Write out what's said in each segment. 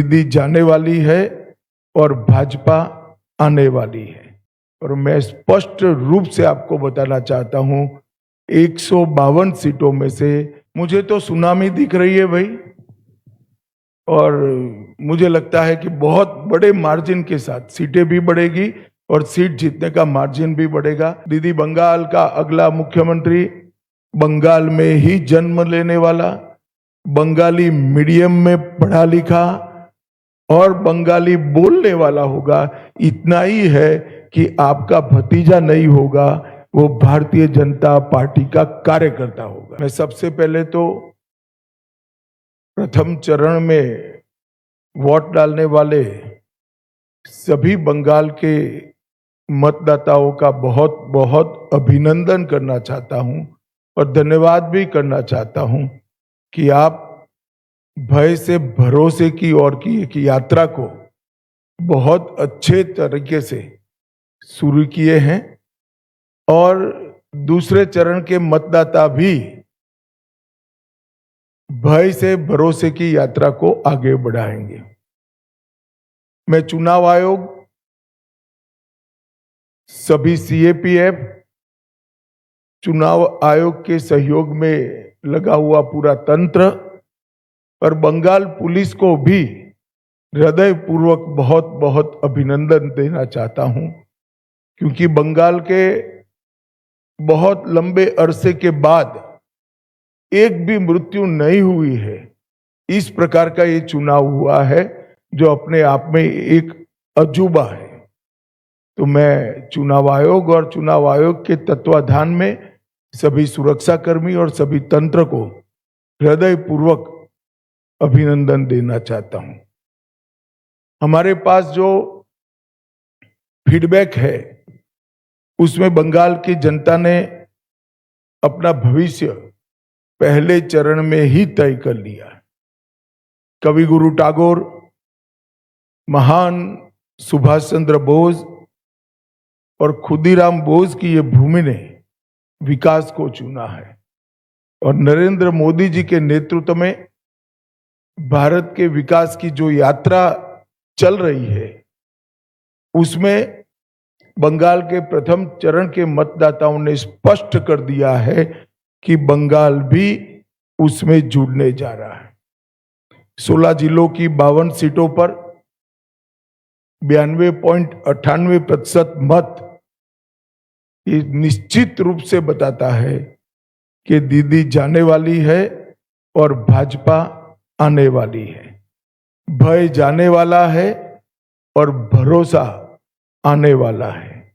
दीदी जाने वाली है और भाजपा आने वाली है। और मैं स्पष्ट रूप से आपको बताना चाहता हूं, 152 सीटों में से मुझे तो सुनामी दिख रही है भाई, और मुझे लगता है कि बहुत बड़े मार्जिन के साथ सीटें भी बढ़ेगी और सीट जीतने का मार्जिन भी बढ़ेगा। दीदी बंगाल का अगला मुख्यमंत्री, बंगाल में ही जन्म लेने वाला, बंगाली मीडियम में पढ़ा लिखा और बंगाली बोलने वाला होगा। इतना ही है कि आपका भतीजा नहीं होगा, वो भारतीय जनता पार्टी का कार्यकर्ता होगा। मैं सबसे पहले तो प्रथम चरण में वोट डालने वाले सभी बंगाल के मतदाताओं का बहुत बहुत अभिनंदन करना चाहता हूं और धन्यवाद भी करना चाहता हूं कि आप भय से भरोसे की ओर की एक यात्रा को बहुत अच्छे तरीके से शुरू किए हैं और दूसरे चरण के मतदाता भी भय से भरोसे की यात्रा को आगे बढ़ाएंगे। मैं चुनाव आयोग, सभी सीएपीएफ, चुनाव आयोग के सहयोग में लगा हुआ पूरा तंत्र और बंगाल पुलिस को भी हृदय पूर्वक बहुत बहुत अभिनंदन देना चाहता हूं, क्योंकि बंगाल के बहुत लंबे अरसे के बाद एक भी मृत्यु नहीं हुई है। इस प्रकार का ये चुनाव हुआ है जो अपने आप में एक अजूबा है। तो मैं चुनाव आयोग और चुनाव आयोग के तत्वाधान में सभी सुरक्षाकर्मी और सभी तंत्र को हृदय पूर्वक अभिनंदन देना चाहता हूं। हमारे पास जो फीडबैक है उसमें बंगाल की जनता ने अपना भविष्य पहले चरण में ही तय कर लिया। कवि गुरु टैगोर, महान सुभाष चंद्र बोस और खुदीराम बोस की ये भूमि ने विकास को चुना है और नरेंद्र मोदी जी के नेतृत्व में भारत के विकास की जो यात्रा चल रही है उसमें बंगाल के प्रथम चरण के मतदाताओं ने स्पष्ट कर दिया है कि बंगाल भी उसमें जुड़ने जा रहा है। 16 जिलों की 52 सीटों पर 92.98% मत ये निश्चित रूप से बताता है कि दीदी जाने वाली है और भाजपा आने वाली है। भय जाने वाला है और भरोसा आने वाला है।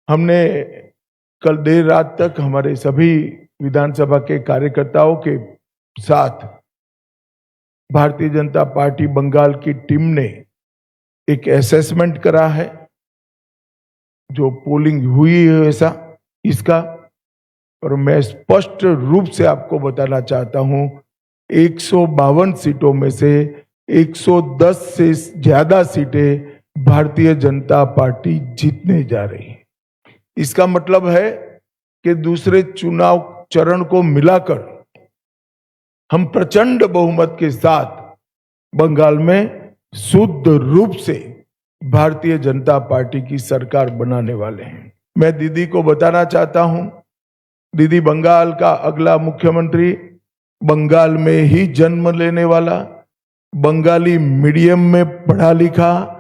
हमने कल देर रात तक हमारे सभी विधानसभा के कार्यकर्ताओं के साथ भारतीय जनता पार्टी बंगाल की टीम ने एक असेसमेंट करा है, जो पोलिंग हुई है ऐसा इसका, और मैं स्पष्ट रूप से आपको बताना चाहता हूं, 152 सीटों में से 110 से ज्यादा सीटें भारतीय जनता पार्टी जीतने जा रही है। इसका मतलब है कि दूसरे चुनाव चरण को मिलाकर हम प्रचंड बहुमत के साथ बंगाल में शुद्ध रूप से भारतीय जनता पार्टी की सरकार बनाने वाले हैं। मैं दीदी को बताना चाहता हूं, दीदी बंगाल का अगला मुख्यमंत्री, बंगाल में ही जन्म लेने वाला, बंगाली मीडियम में पढ़ा लिखा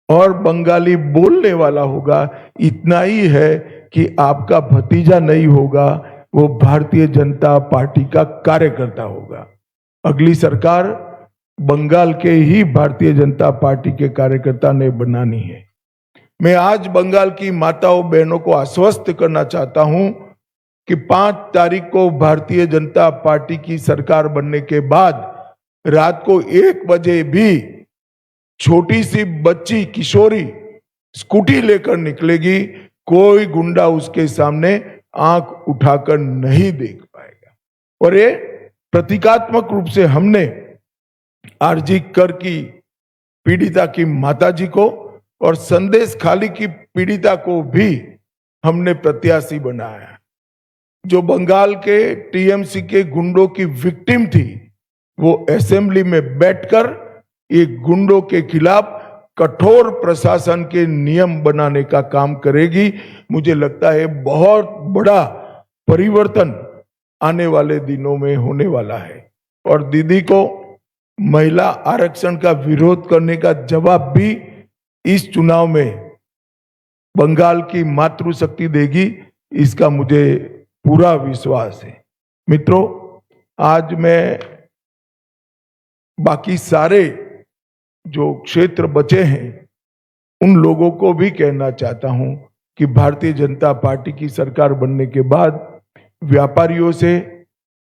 और बंगाली बोलने वाला होगा। इतना ही है कि आपका भतीजा नहीं होगा, वो भारतीय जनता पार्टी का कार्यकर्ता होगा। अगली सरकार बंगाल के ही भारतीय जनता पार्टी के कार्यकर्ता ने बनानी है। मैं आज बंगाल की माताओं बहनों को आश्वस्त करना चाहता हूं कि 5 तारीख को भारतीय जनता पार्टी की सरकार बनने के बाद रात को 1 बजे भी छोटी सी बच्ची किशोरी स्कूटी लेकर निकलेगी, कोई गुंडा उसके सामने आंख उठाकर नहीं देख पाएगा। और ये प्रतीकात्मक रूप से हमने आरजी कर की पीड़िता की माताजी को और संदेश खाली की पीड़िता को भी हमने प्रत्याशी बनाया, जो बंगाल के टीएमसी के गुंडों की विक्टिम थी। वो असेंबली में बैठकर एक गुंडों के खिलाफ कठोर प्रशासन के नियम बनाने का काम करेगी। मुझे लगता है बहुत बड़ा परिवर्तन आने वाले दिनों में होने वाला है। और दीदी को महिला आरक्षण का विरोध करने का जवाब भी इस चुनाव में बंगाल की मातृशक्ति देगी, इसका मुझे पूरा विश्वास है। मित्रों, आज मैं बाकी सारे जो क्षेत्र बचे हैं उन लोगों को भी कहना चाहता हूं कि भारतीय जनता पार्टी की सरकार बनने के बाद व्यापारियों से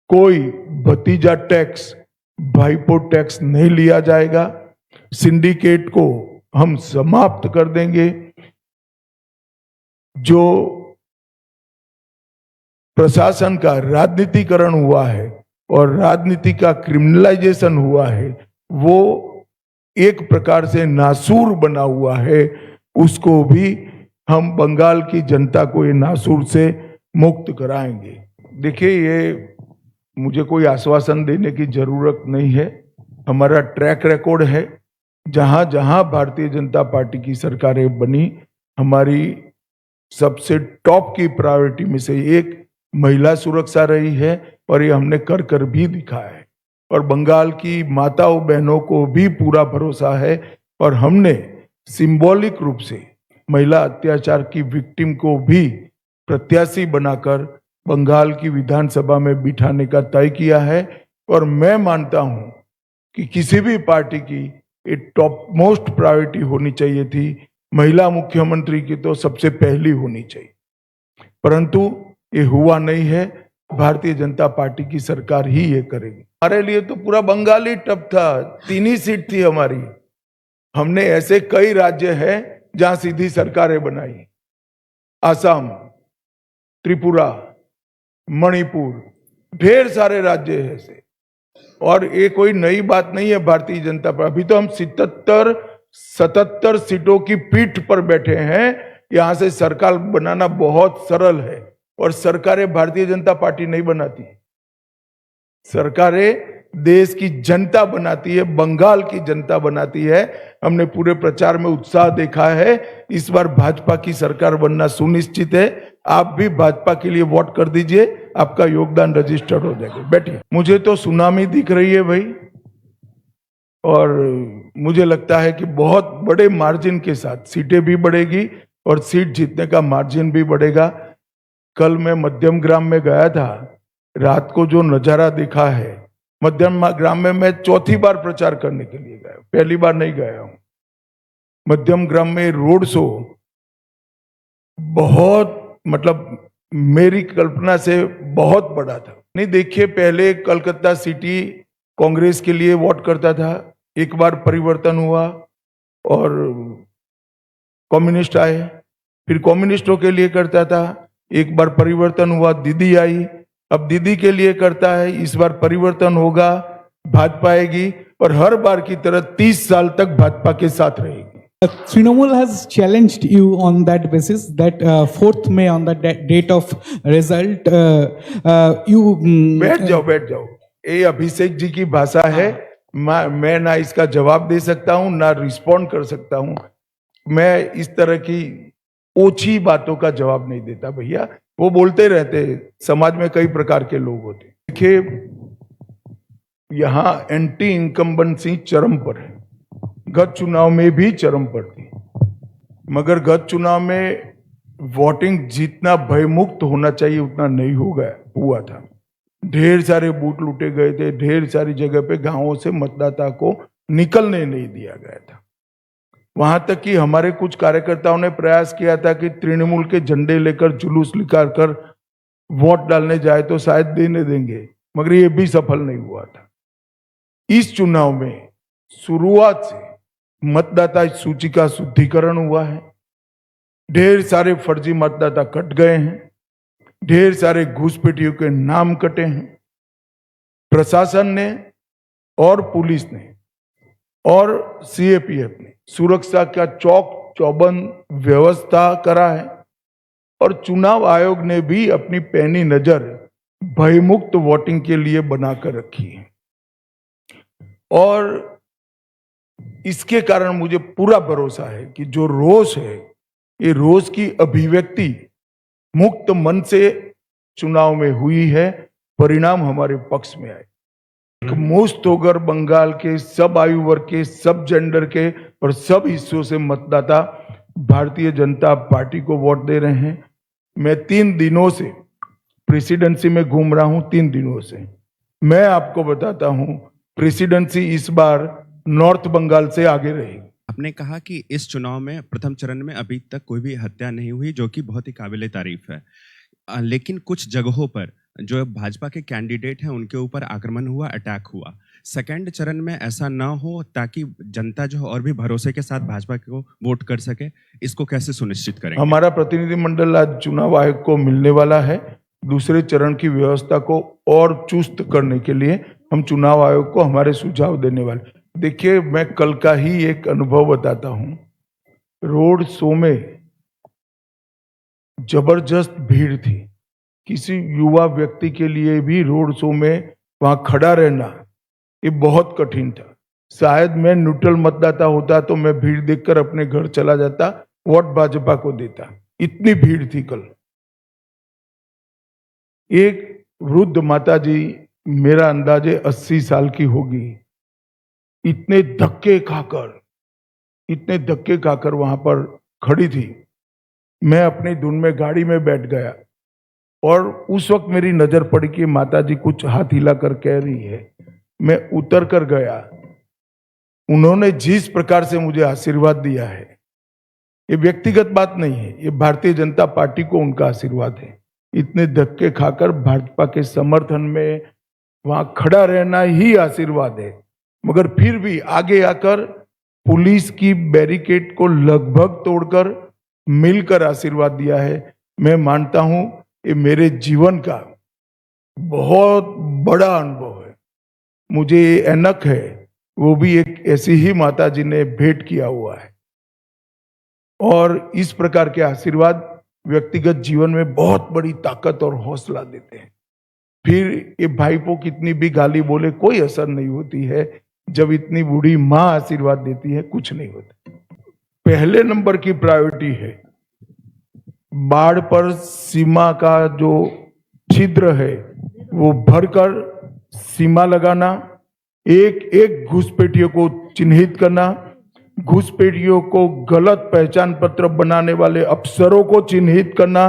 कोई भतीजा टैक्स, भाईपो टैक्स नहीं लिया जाएगा। सिंडिकेट को हम समाप्त कर देंगे। जो प्रशासन का राजनीतिकरण हुआ है और राजनीति का क्रिमिनलाइजेशन हुआ है, वो एक प्रकार से नासूर बना हुआ है। उसको भी हम बंगाल की जनता को ये नासूर से मुक्त कराएंगे। देखिए, ये मुझे कोई आश्वासन देने की जरूरत नहीं है। हमारा ट्रैक रिकॉर्ड है। जहां जहां भारतीय जनता पार्टी की सरकारें बनी, हमारी सबसे टॉप की प्रायोरिटी में से एक महिला सुरक्षा रही है और ये हमने कर कर भी दिखाया है। और बंगाल की माताओं बहनों को भी पूरा भरोसा है और हमने सिंबॉलिक रूप से महिला अत्याचार की विक्टिम को भी प्रत्याशी बनाकर बंगाल की विधानसभा में बिठाने का तय किया है। और मैं मानता हूं कि किसी भी पार्टी की एक टॉप मोस्ट प्रायोरिटी होनी चाहिए थी। महिला मुख्यमंत्री की तो सबसे पहली होनी चाहिए, परंतु ये हुआ नहीं है। भारतीय जनता पार्टी की सरकार ही ये करेगी। हमारे लिए तो पूरा बंगाल ही टफ था, 3 ही सीट थी हमारी। हमने ऐसे कई राज्य हैं जहां सीधी सरकारें बनाई, असम, त्रिपुरा, मणिपुर, ढेर सारे राज्य हैं ऐसे। और ये कोई नई बात नहीं है भारतीय जनता पार्टी। अभी तो हम 77 सीटों की पीठ पर बैठे हैं। यहां से सरकार बनाना बहुत सरल है। और सरकारें भारतीय जनता पार्टी नहीं बनाती, सरकारें देश की जनता बनाती है, बंगाल की जनता बनाती है। हमने पूरे प्रचार में उत्साह देखा है। इस बार भाजपा की सरकार बनना सुनिश्चित है। आप भी भाजपा के लिए वोट कर दीजिए, आपका योगदान रजिस्टर्ड हो जाएगा। बैठिए। मुझे तो सुनामी दिख रही है भाई, और मुझे लगता है कि बहुत बड़े मार्जिन के साथ सीटें भी बढ़ेगी और सीट जीतने का मार्जिन भी बढ़ेगा। कल मैं मध्यम ग्राम में गया था, रात को जो नजारा दिखा है, मध्यम ग्राम में मैं चौथी बार प्रचार करने के लिए गया, पहली बार नहीं गया हूं। मध्यम ग्राम में रोड शो बहुत, मतलब मेरी कल्पना से बहुत बड़ा था। नहीं, देखिए, पहले कलकत्ता सिटी कांग्रेस के लिए वोट करता था, एक बार परिवर्तन हुआ और कम्युनिस्ट आए, फिर कम्युनिस्टों के लिए करता था, एक बार परिवर्तन हुआ, दीदी आई, अब दीदी के लिए करता है। इस बार परिवर्तन होगा, भाजपा आएगी और हर बार की तरह 30 साल तक भाजपा के साथ रहेगी। Trinamool has challenged you on that basis that 4th May on the date of result you बैठ जाओ। ये अभिषेक जी की भाषा है। मैं ना इसका जवाब दे सकता हूं ना रिस्पॉन्ड कर सकता हूं। मैं इस तरह की ओछी बातों का जवाब नहीं देता भैया। वो बोलते रहते, समाज में कई प्रकार के लोग होते। देखिए, यहां एंटी इनकम्बेंसी चरम पर है, गत चुनाव में भी चरम पर थी, मगर गत चुनाव में वोटिंग जितना भयमुक्त होना चाहिए उतना नहीं हुआ था। ढेर सारे बूथ लूटे गए थे, ढेर सारी जगह पे गांवों से मतदाता को निकलने नहीं दिया गया था। वहां तक कि हमारे कुछ कार्यकर्ताओं ने प्रयास किया था कि तृणमूल के झंडे लेकर जुलूस निकाल कर वोट डालने जाए तो शायद देने देंगे, मगर ये भी सफल नहीं हुआ था। इस चुनाव में शुरुआत से मतदाता सूची का शुद्धिकरण हुआ है। ढेर सारे फर्जी मतदाता कट गए हैं, ढेर सारे घुसपैठियों के नाम कटे हैं। प्रशासन ने और पुलिस ने और सीएपीएफ ने सुरक्षा का चौक चौबंद व्यवस्था करा है और चुनाव आयोग ने भी अपनी पैनी नजर भयमुक्त वोटिंग के लिए बनाकर रखी है। और इसके कारण मुझे पूरा भरोसा है कि जो रोष है, ये रोष की अभिव्यक्ति मुक्त मन से चुनाव में हुई है, परिणाम हमारे पक्ष में आए। मुश्त होकर बंगाल के सब आयु वर्ग के, सब जेंडर के और सब हिस्सों से मतदाता भारतीय जनता पार्टी को वोट दे रहे हैं। मैं 3 दिनों से प्रेसिडेंसी में घूम रहा हूं, 3 दिनों से। मैं आपको बताता हूं, प्रेसिडेंसी इस बार नॉर्थ बंगाल से आगे रही। आपने कहा कि इस चुनाव में प्रथम चरण में अभी तक कोई भी हत्या नहीं हुई, जो कि बहुत ही काबिले तारीफ है। लेकिन कुछ जगहों पर जो भाजपा के कैंडिडेट हैं उनके ऊपर आक्रमण हुआ, अटैक हुआ। सेकंड चरण में ऐसा ना हो ताकि जनता जो है और भी भरोसे के साथ भाजपा को वोट कर सके, इसको कैसे सुनिश्चित करेंगे? हमारा प्रतिनिधिमंडल आज चुनाव आयोग को मिलने वाला है। दूसरे चरण की व्यवस्था को और चुस्त करने के लिए हम चुनाव आयोग को हमारे सुझाव देने वाले। देखिए, मैं कल का ही एक अनुभव बताता हूं। रोड शो में जबरदस्त भीड़ थी। किसी युवा व्यक्ति के लिए भी रोड शो में वहां खड़ा रहना ये बहुत कठिन था। शायद मैं न्यूट्रल मतदाता होता तो मैं भीड़ देखकर अपने घर चला जाता, वोट भाजपा को देता। इतनी भीड़ थी कल। एक वृद्ध माता जी, मेरा अंदाजे 80 साल की होगी, इतने धक्के खाकर वहां पर खड़ी थी। मैं अपनी धुन में गाड़ी में बैठ गया और उस वक्त मेरी नजर पड़ी कि माता जी कुछ हाथ हिलाकर कह रही है। मैं उतर कर गया। उन्होंने जिस प्रकार से मुझे आशीर्वाद दिया है, ये व्यक्तिगत बात नहीं है, ये भारतीय जनता पार्टी को उनका आशीर्वाद है। इतने धक्के खाकर भाजपा के समर्थन में वहां खड़ा रहना ही आशीर्वाद है। मगर फिर भी आगे आकर पुलिस की बैरिकेड को लगभग तोड़कर मिलकर आशीर्वाद दिया है। मैं मानता हूं ये मेरे जीवन का बहुत बड़ा अनुभव है। मुझे ये एनक है, वो भी एक ऐसी ही माता जी ने भेंट किया हुआ है। और इस प्रकार के आशीर्वाद व्यक्तिगत जीवन में बहुत बड़ी ताकत और हौसला देते हैं। फिर ये भाईपो कितनी भी गाली बोले कोई असर नहीं होती है। जब इतनी बूढ़ी माँ आशीर्वाद देती है कुछ नहीं होता। पहले नंबर की प्रायोरिटी है बाढ़ पर सीमा का जो छिद्र है वो भरकर सीमा लगाना, एक एक घुसपैठियों को चिन्हित करना, घुसपैठियों को गलत पहचान पत्र बनाने वाले अफसरों को चिन्हित करना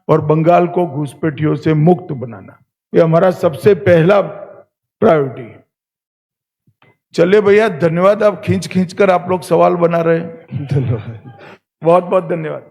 और बंगाल को घुसपैठियों से मुक्त बनाना, ये हमारा सबसे पहला प्रायोरिटी है। चलिए भैया, धन्यवाद। आप खींच कर आप लोग सवाल बना रहे हैं। धन्यवाद, बहुत बहुत धन्यवाद।